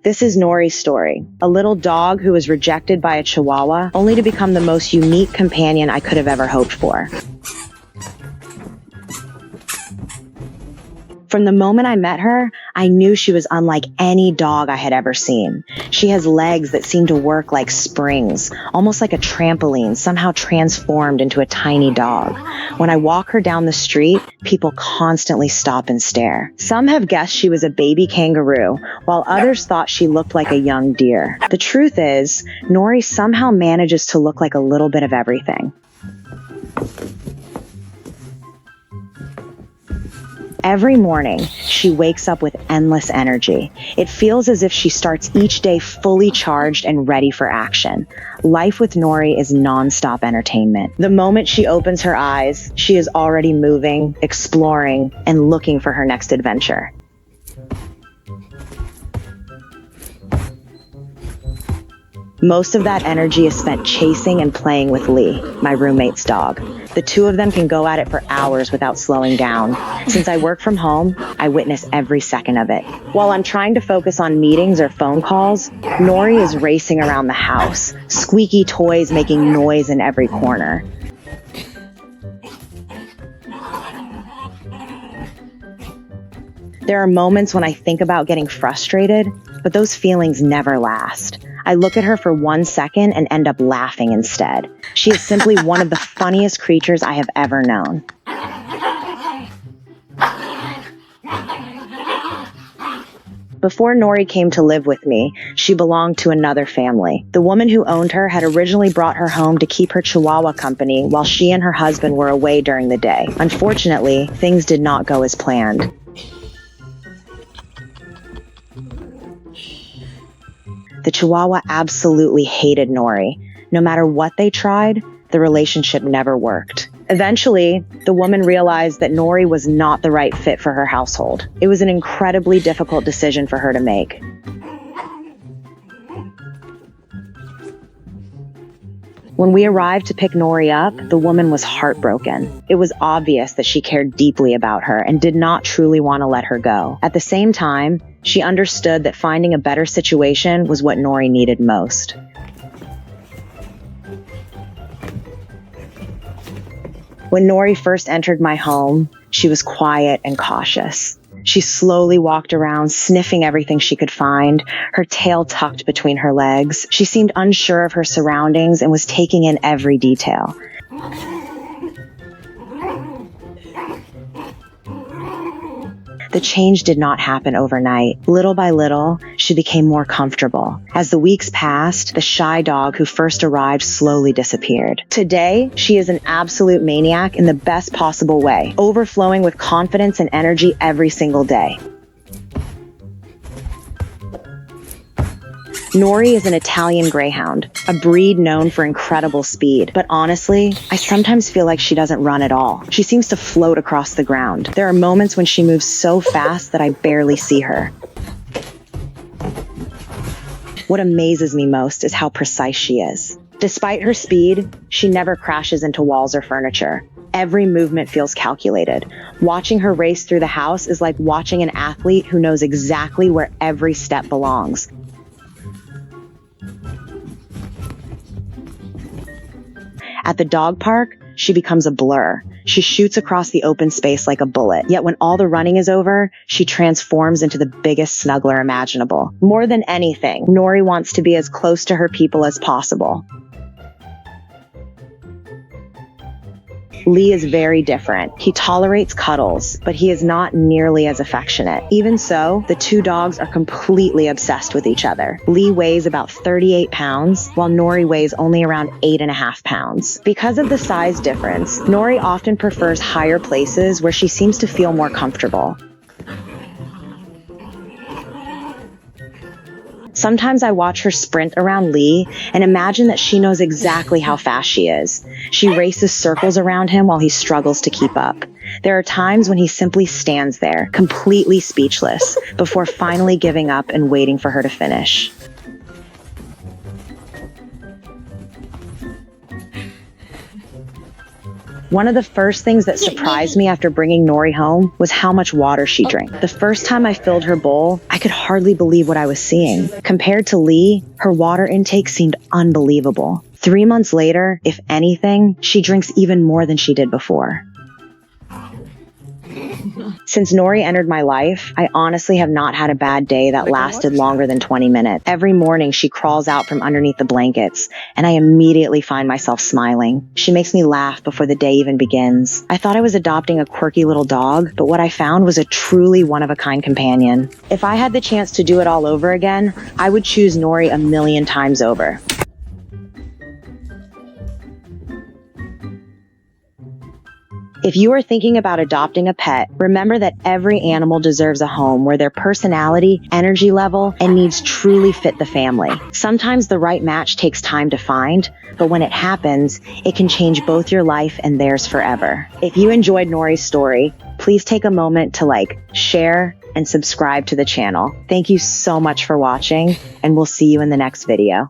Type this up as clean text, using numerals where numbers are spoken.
This is Nori's story, a little dog who was rejected by a Chihuahua only to become the most unique companion I could have ever hoped for. From the moment I met her, I knew she was unlike any dog I had ever seen. She has legs that seem to work like springs, almost like a trampoline, somehow transformed into a tiny dog. When I walk her down the street, people constantly stop and stare. Some have guessed she was a baby kangaroo, while others thought she looked like a young deer. The truth is, Nori somehow manages to look like a little bit of everything. Every morning, she wakes up with endless energy. It feels as if she starts each day fully charged and ready for action. Life with Nori is nonstop entertainment. The moment she opens her eyes, she is already moving, exploring, and looking for her next adventure. Most of that energy is spent chasing and playing with Lee, my roommate's dog. The two of them can go at it for hours without slowing down. Since I work from home, I witness every second of it. While I'm trying to focus on meetings or phone calls, Nori is racing around the house, squeaky toys making noise in every corner. There are moments when I think about getting frustrated, but those feelings never last. I look at her for 1 second and end up laughing instead. She is simply one of the funniest creatures I have ever known. Before Nori came to live with me, she belonged to another family. The woman who owned her had originally brought her home to keep her Chihuahua company while she and her husband were away during the day. Unfortunately, things did not go as planned. The Chihuahua absolutely hated Nori. No matter what they tried, the relationship never worked. Eventually, the woman realized that Nori was not the right fit for her household. It was an incredibly difficult decision for her to make. When we arrived to pick Nori up, the woman was heartbroken. It was obvious that she cared deeply about her and did not truly want to let her go. At the same time, she understood that finding a better situation was what Nori needed most. When Nori first entered my home, she was quiet and cautious. She slowly walked around, sniffing everything she could find, her tail tucked between her legs. She seemed unsure of her surroundings and was taking in every detail. The change did not happen overnight. Little by little, she became more comfortable. As the weeks passed, the shy dog who first arrived slowly disappeared. Today, she is an absolute maniac in the best possible way, overflowing with confidence and energy every single day. Nori is an Italian greyhound, a breed known for incredible speed. But honestly, I sometimes feel like she doesn't run at all. She seems to float across the ground. There are moments when she moves so fast that I barely see her. What amazes me most is how precise she is. Despite her speed, she never crashes into walls or furniture. Every movement feels calculated. Watching her race through the house is like watching an athlete who knows exactly where every step belongs. At the dog park, she becomes a blur. She shoots across the open space like a bullet. Yet when all the running is over, she transforms into the biggest snuggler imaginable. More than anything, Nori wants to be as close to her people as possible. Lee is very different. He tolerates cuddles, but he is not nearly as affectionate. Even so, the two dogs are completely obsessed with each other. Lee weighs about 38 pounds, while Nori weighs only around 8.5 pounds. Because of the size difference, Nori often prefers higher places where she seems to feel more comfortable. Sometimes I watch her sprint around Lee and imagine that she knows exactly how fast she is. She races circles around him while he struggles to keep up. There are times when he simply stands there, completely speechless, before finally giving up and waiting for her to finish. One of the first things that surprised me after bringing Nori home was how much water she drank. The first time I filled her bowl, I could hardly believe what I was seeing. Compared to Lee, her water intake seemed unbelievable. 3 months later, if anything, she drinks even more than she did before. Since Nori entered my life, I honestly have not had a bad day that lasted longer than 20 minutes. Every morning, she crawls out from underneath the blankets, and I immediately find myself smiling. She makes me laugh before the day even begins. I thought I was adopting a quirky little dog, but what I found was a truly one-of-a-kind companion. If I had the chance to do it all over again, I would choose Nori a million times over. If you are thinking about adopting a pet, remember that every animal deserves a home where their personality, energy level, and needs truly fit the family. Sometimes the right match takes time to find, but when it happens, it can change both your life and theirs forever. If you enjoyed Nori's story, please take a moment to share, and subscribe to the channel. Thank you so much for watching, and we'll see you in the next video.